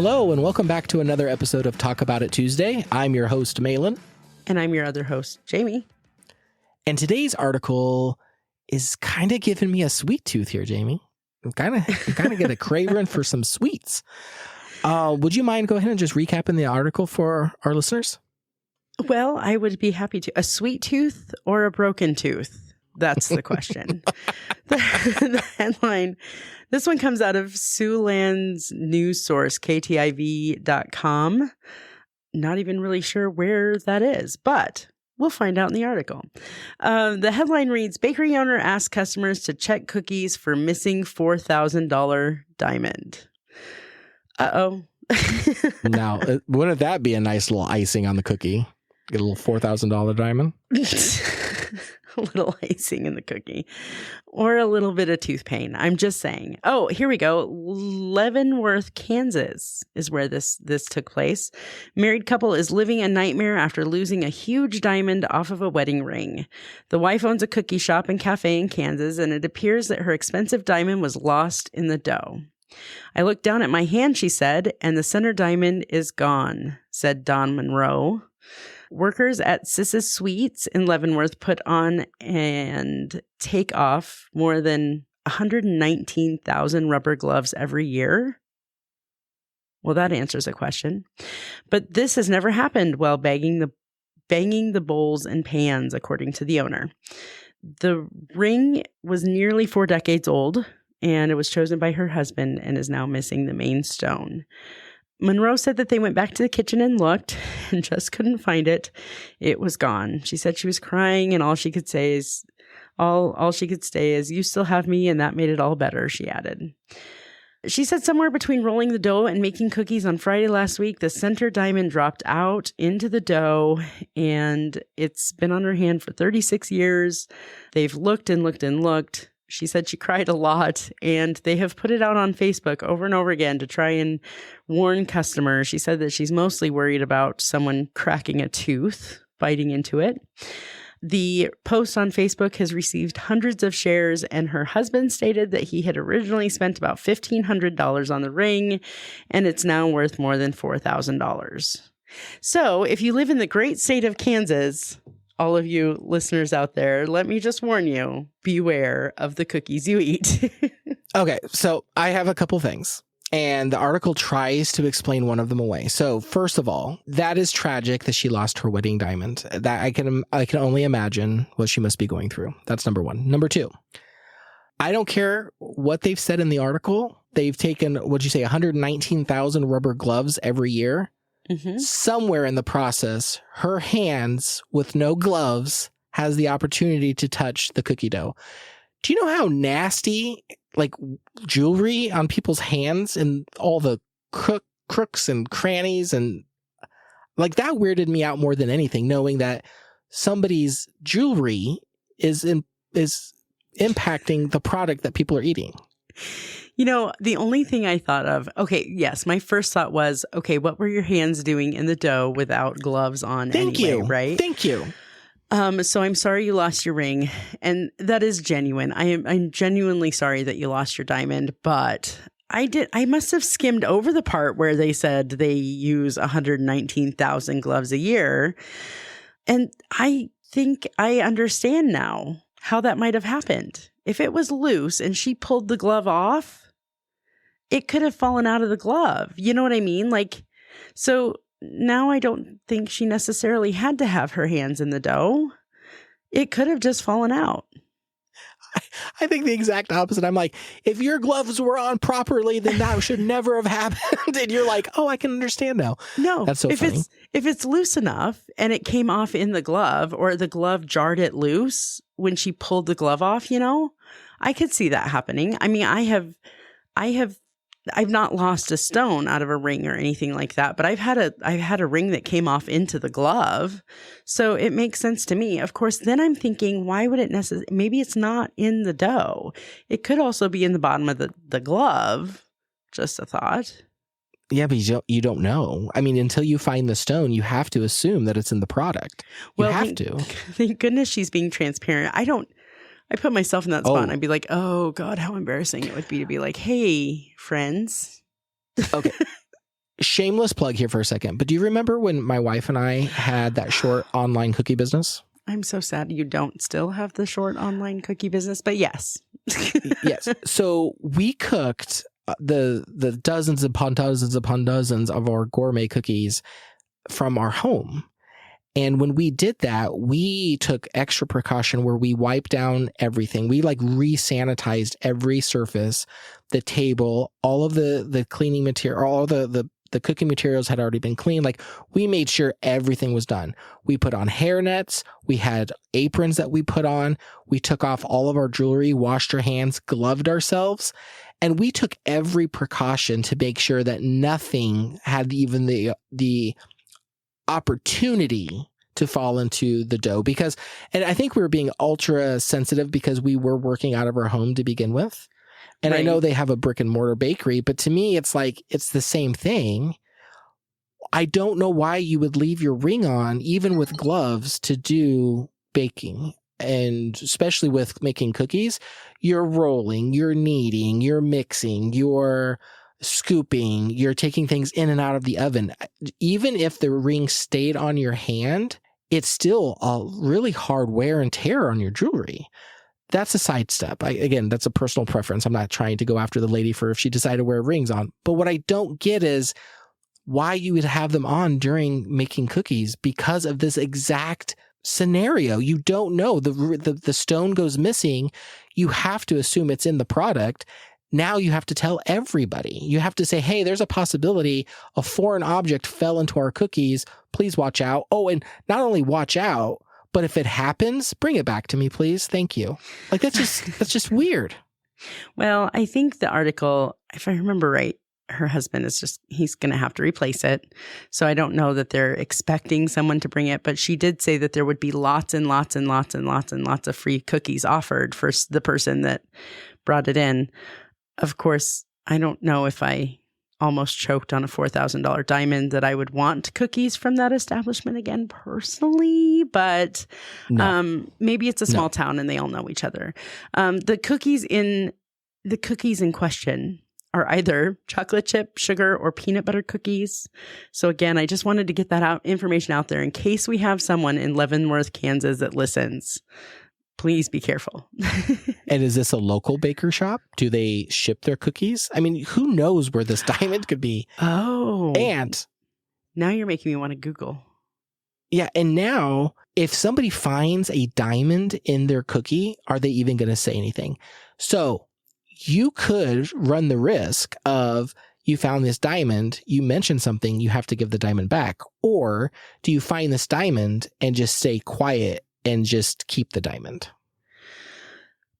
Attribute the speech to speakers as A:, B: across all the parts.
A: Hello, and welcome back to another episode of Talk About It Tuesday. I'm your host, Malin.
B: And I'm your other host, Jamie.
A: And today's article is kind of giving me a sweet tooth here, Jamie. I'm kind of get a craving for some sweets. Would you mind go ahead and just recapping the article for our listeners?
B: Well, I would be happy to. A sweet tooth or a broken tooth? That's the question. The headline, this one comes out of Siouxland's news source, KTIV.com. Not even really sure where that is, but we'll find out in the article. The headline reads, bakery owner asks customers to check cookies for missing $4,000 diamond. Uh-oh.
A: Now, wouldn't that be a nice little icing on the cookie? Get a little $4,000 diamond?
B: A little icing in the cookie. Or a little bit of tooth pain. I'm just saying. Oh, here we go. Leavenworth, Kansas is where this took place. Married couple is living a nightmare after losing a huge diamond off of a wedding ring. The wife owns a cookie shop and cafe in Kansas, and it appears that her expensive diamond was lost in the dough. I looked down at my hand, she said, and the center diamond is gone, said Don Monroe. Workers at Sis's Sweets in Leavenworth put on and take off more than 119,000 rubber gloves every year. Well, that answers a question. But this has never happened while banging the bowls and pans, according to the owner. The ring was nearly 4 decades old, and it was chosen by her husband and is now missing the main stone. Monroe said that they went back to the kitchen and looked and just couldn't find it. It was gone. She said she was crying and all she could say is, you still have me, and that made it all better, she added. She said somewhere between rolling the dough and making cookies on Friday last week, the center diamond dropped out into the dough, and it's been on her hand for 36 years. They've looked and looked and looked. She said she cried a lot, and they have put it out on Facebook over and over again to try and warn customers. She said that she's mostly worried about someone cracking a tooth, biting into it. The post on Facebook has received hundreds of shares, and her husband stated that he had originally spent about $1,500 on the ring, and it's now worth more than $4,000. So if you live in the great state of Kansas, all of you listeners out there, let me just warn you, beware of the cookies you eat.
A: Okay, so I have a couple things, and the article tries to explain one of them away. So first of all, that is tragic that she lost her wedding diamond. That I can only imagine what she must be going through. That's number one. Number two, I don't care what they've said in the article. They've taken, what'd you say, 119,000 rubber gloves every year. Mm-hmm. Somewhere in the process, her hands with no gloves has the opportunity to touch the cookie dough. Do you know how nasty, like, jewelry on people's hands and all the crooks and crannies, and like that weirded me out more than anything, knowing that somebody's jewelry is impacting the product that people are eating.
B: You know, the only thing I thought of, okay, yes, my first thought was, okay, what were your hands doing in the dough without gloves on anyway, right?
A: Thank you.
B: So I'm sorry you lost your ring, and that is genuine. I'm genuinely sorry that you lost your diamond, but I must have skimmed over the part where they said they use 119,000 gloves a year, and I think I understand now how that might have happened. If it was loose and she pulled the glove off, it could have fallen out of the glove. You know what I mean? Like, so now I don't think she necessarily had to have her hands in the dough. It could have just fallen out.
A: I think the exact opposite. I'm like, if your gloves were on properly, then that should never have happened. And you're like, oh, I can understand now.
B: No,
A: that's so funny.
B: If it's loose enough and it came off in the glove, or the glove jarred it loose when she pulled the glove off, you know, I could see that happening. I mean, I've not lost a stone out of a ring or anything like that, but I've had a ring that came off into the glove. So it makes sense to me. Of course, then I'm thinking, why would it maybe it's not in the dough. It could also be in the bottom of the glove. Just a thought.
A: Yeah, but you don't know. I mean, until you find the stone, you have to assume that it's in the product. You have to.
B: Thank goodness she's being transparent. I put myself in that spot and I'd be like, oh God, how embarrassing it would be to be like, hey, friends.
A: Okay. shameless plug here for a second, but do you remember when my wife and I had that short online cookie business?
B: I'm so sad you don't still have the short online cookie business, but yes.
A: Yes. So we cooked the dozens upon dozens upon dozens of our gourmet cookies from our home. And when we did that, we took extra precaution where we wiped down everything. We like re-sanitized every surface, the table, all of the cleaning material, all the cooking materials had already been cleaned. Like we made sure everything was done. We put on hair nets. We had aprons that we put on. We took off all of our jewelry, washed our hands, gloved ourselves. And we took every precaution to make sure that nothing had even the opportunity to fall into the dough and I think we were being ultra sensitive because we were working out of our home to begin with. And right. I know they have a brick and mortar bakery, but to me, it's like, it's the same thing. I don't know why you would leave your ring on, even with gloves, to do baking. And especially with making cookies, you're rolling, you're kneading, you're mixing, you're scooping, you're taking things in and out of the oven. Even if the ring stayed on your hand, it's still a really hard wear and tear on your jewelry. That's a sidestep. Again, that's a personal preference. I'm not trying to go after the lady for if she decided to wear rings on. But what I don't get is why you would have them on during making cookies because of this exact scenario. You don't know. The stone goes missing. You have to assume it's in the product. Now you have to tell everybody. You have to say, hey, there's a possibility a foreign object fell into our cookies. Please watch out. Oh, and not only watch out, but if it happens, bring it back to me, please. Thank you. Like that's just weird.
B: Well, I think the article, if I remember right, her husband he's going to have to replace it. So I don't know that they're expecting someone to bring it, but she did say that there would be lots and lots and lots and lots and lots of free cookies offered for the person that brought it in. Of course, I don't know if I almost choked on a $4,000 diamond that I would want cookies from that establishment again personally, but maybe it's a small town and they all know each other. The cookies in question are either chocolate chip, sugar, or peanut butter cookies. So again, I just wanted to get that information out there in case we have someone in Leavenworth, Kansas that listens. Please be careful.
A: And is this a local baker shop? Do they ship their cookies? I mean, who knows where this diamond could be?
B: Oh.
A: And
B: now you're making me want to Google.
A: Yeah. And now if somebody finds a diamond in their cookie, are they even going to say anything? So you could run the risk of you found this diamond, you mentioned something, you have to give the diamond back. Or do you find this diamond and just stay quiet and just keep the diamond?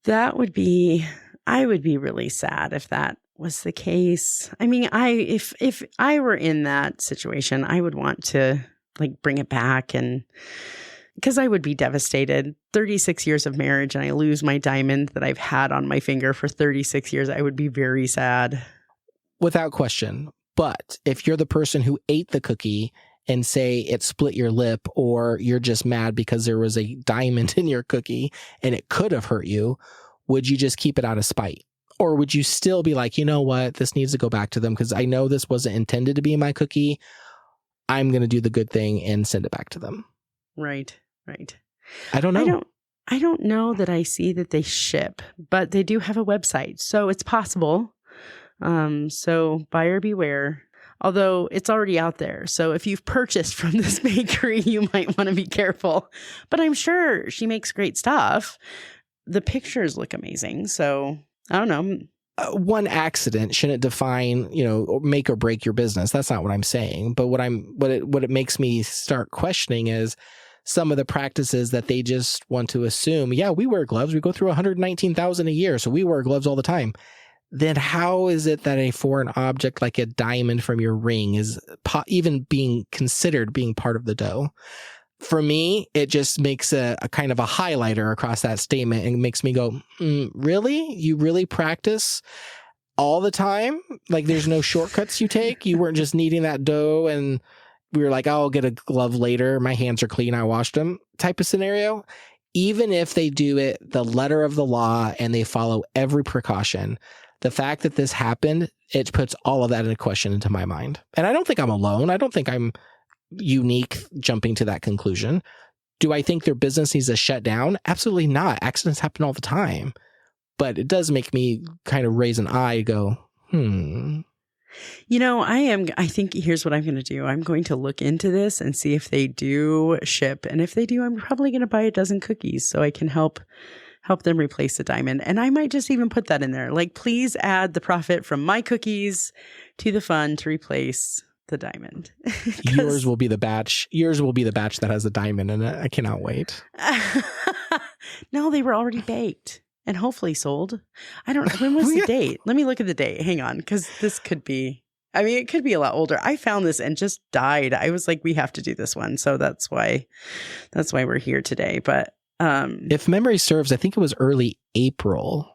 B: I would be really sad if that was the case. I mean, if I were in that situation, I would want to like bring it back, and because I would be devastated. 36 years of marriage and I lose my diamond that I've had on my finger for 36 years. I would be very sad.
A: Without question. But if you're the person who ate the cookie and say it split your lip, or you're just mad because there was a diamond in your cookie and it could have hurt you, would you just keep it out of spite? Or would you still be like, you know what, this needs to go back to them because I know this wasn't intended to be in my cookie. I'm going to do the good thing and send it back to them.
B: Right.
A: I don't know.
B: I don't know that I see that they ship, but they do have a website. So it's possible. So buyer beware. Although it's already out there. So if you've purchased from this bakery, you might want to be careful. But I'm sure she makes great stuff. The pictures look amazing. So I don't know.
A: One accident shouldn't define, or make or break your business. That's not what I'm saying. But what it makes me start questioning is some of the practices that they just want to assume. Yeah, we wear gloves. We go through 119,000 a year. So we wear gloves all the time. Then how is it that a foreign object like a diamond from your ring is even being considered being part of the dough? For me, it just makes a kind of a highlighter across that statement and makes me go, really? You really practice all the time? Like there's no shortcuts you take? You weren't just kneading that dough and we were like, oh, I'll get a glove later. My hands are clean. I washed them type of scenario. Even if they do it the letter of the law and they follow every precaution, The fact that this happened, it puts all of that in a question into my mind. And I don't think I'm alone. I don't think I'm unique jumping to that conclusion. Do I think their business needs to shut down? Absolutely not. Accidents happen all the time. But it does make me kind of raise an eye and go,
B: I think here's what I'm going to do. I'm going to look into this and see if they do ship. And if they do, I'm probably going to buy a dozen cookies so I can help them replace the diamond. And I might just even put that in there. Like, please add the profit from my cookies to the fund to replace the diamond.
A: Yours will be the batch. Yours will be the batch that has a diamond in it. I cannot wait.
B: No, they were already baked and hopefully sold. I don't know. When was the date? Let me look at the date. Hang on. Because this could be, it could be a lot older. I found this and just died. I was like, we have to do this one. So that's why we're here today. But
A: if memory serves, I think it was early April,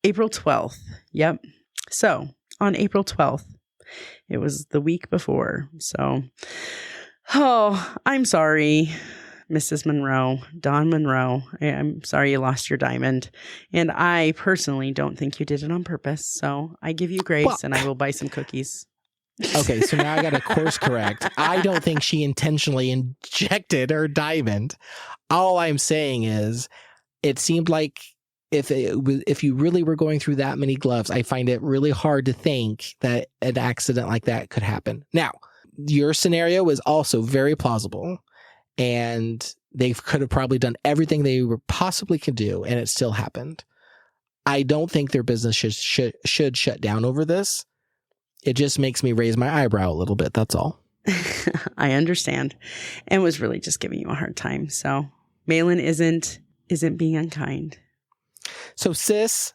B: April 12th. Yep. So on April 12th, it was the week before. So, I'm sorry, Mrs. Monroe, Dawn Monroe. I'm sorry you lost your diamond. And I personally don't think you did it on purpose. So I give you grace and I will buy some cookies.
A: Okay, so now I got to course correct. I don't think she intentionally injected her diamond. All I'm saying is it seemed like if you really were going through that many gloves, I find it really hard to think that an accident like that could happen. Now, your scenario is also very plausible, and they could have probably done everything they possibly could do, and it still happened. I don't think their business should shut down over this. It just makes me raise my eyebrow a little bit. That's all.
B: I understand, and was really just giving you a hard time. So, Malin isn't being unkind.
A: So, sis,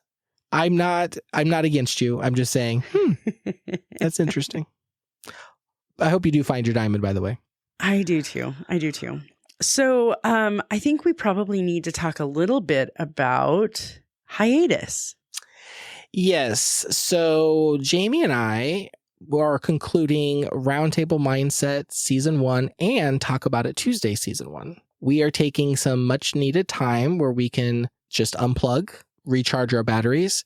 A: I'm not against you. I'm just saying, that's interesting. I hope you do find your diamond, by the way.
B: I do too. So, I think we probably need to talk a little bit about hiatus.
A: Yes. So, Jamie and I are concluding Roundtable Mindset Season 1 and Talk About It Tuesday Season 1. We are taking some much needed time where we can just unplug, recharge our batteries,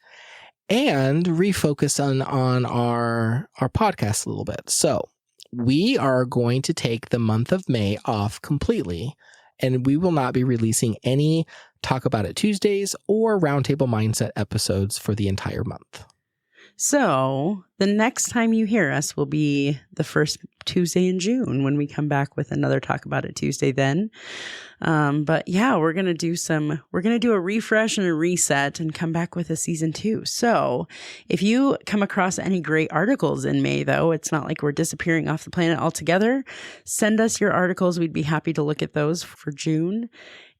A: and refocus on our podcast a little bit. So we are going to take the month of May off completely, and we will not be releasing any Talk About It Tuesdays or Roundtable Mindset episodes for the entire month.
B: So the next time you hear us will be the first Tuesday in June when we come back with another Talk About It Tuesday then. But yeah, we're going to do a refresh and a reset and come back with a season 2. So if you come across any great articles in May, though, it's not like we're disappearing off the planet altogether. Send us your articles. We'd be happy to look at those for June.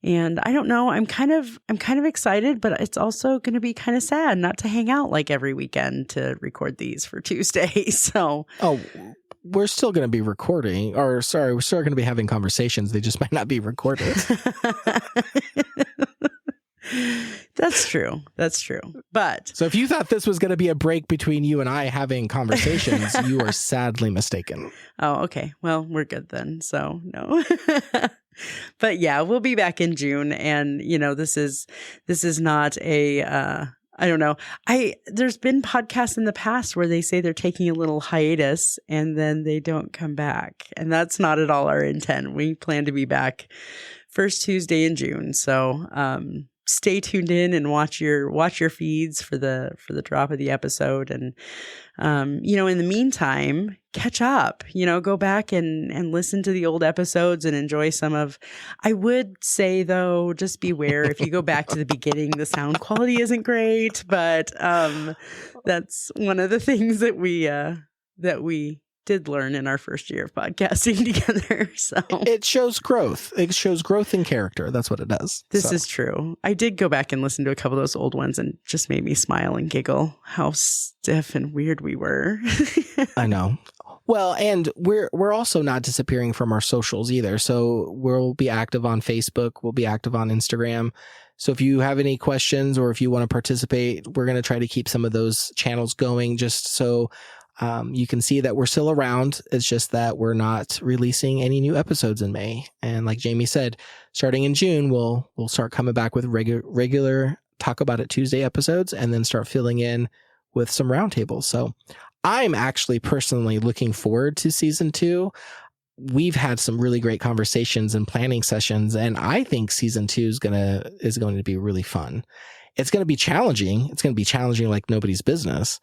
B: And I don't know, I'm kind of excited, but it's also going to be kind of sad not to hang out like every weekend to record these for Tuesday. So,
A: we're still going to be recording, we're still going to be having conversations. They just might not be recorded.
B: That's true. But
A: so if you thought this was going to be a break between you and I having conversations, you are sadly mistaken.
B: Oh, okay. Well, we're good then. So no. But yeah, we'll be back in June, and this is not a I don't know. There's been podcasts in the past where they say they're taking a little hiatus and then they don't come back, and that's not at all our intent. We plan to be back first Tuesday in June. So stay tuned in and watch your feeds for the drop of the episode, and in the meantime, catch up, go back and listen to the old episodes and enjoy some of. I would say, though, just beware if you go back to the beginning, the sound quality isn't great, but that's one of the things that we did learn in our first year of podcasting together. So
A: it shows growth. It shows growth in character. That's what it does.
B: This is true. I did go back and listen to a couple of those old ones, and just made me smile and giggle how stiff and weird we were.
A: I know. Well, and we're also not disappearing from our socials either. So we'll be active on Facebook. We'll be active on Instagram. So if you have any questions or if you want to participate, we're going to try to keep some of those channels going just so you can see that we're still around. It's just that we're not releasing any new episodes in May. And like Jamie said, starting in June, we'll start coming back with regular Talk About It Tuesday episodes and then start filling in with some roundtables. So I'm actually personally looking forward to season 2. We've had some really great conversations and planning sessions, and I think season 2 is going to be really fun. It's going to be challenging. It's going to be challenging like nobody's business,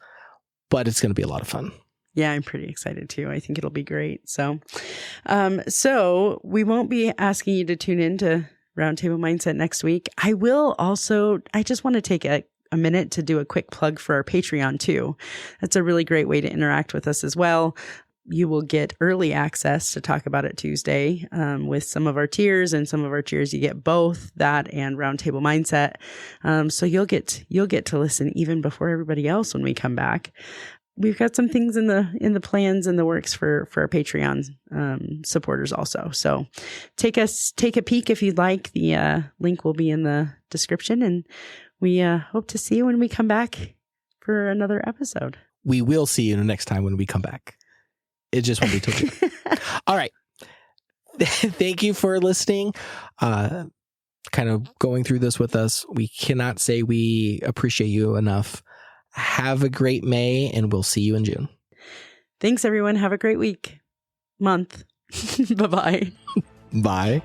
A: but it's going to be a lot of fun.
B: Yeah, I'm pretty excited too. I think it'll be great. So we won't be asking you to tune in to Roundtable Mindset next week. I just want to take a minute to do a quick plug for our Patreon too. That's a really great way to interact with us as well. You will get early access to Talk About It Tuesday with some of our tiers, and some of our tiers you get both that and Roundtable Mindset. So you'll get to listen even before everybody else when we come back. We've got some things in the plans and the works for our Patreon supporters also. So take a peek if you'd like. The link will be in the description, and we hope to see you when we come back for another episode.
A: We will see you the next time when we come back. It just won't be till June. All right. Thank you for listening. Kind of going through this with us. We cannot say we appreciate you enough. Have a great May, and we'll see you in June.
B: Thanks, everyone. Have a great week. Month. Bye-bye.
A: Bye.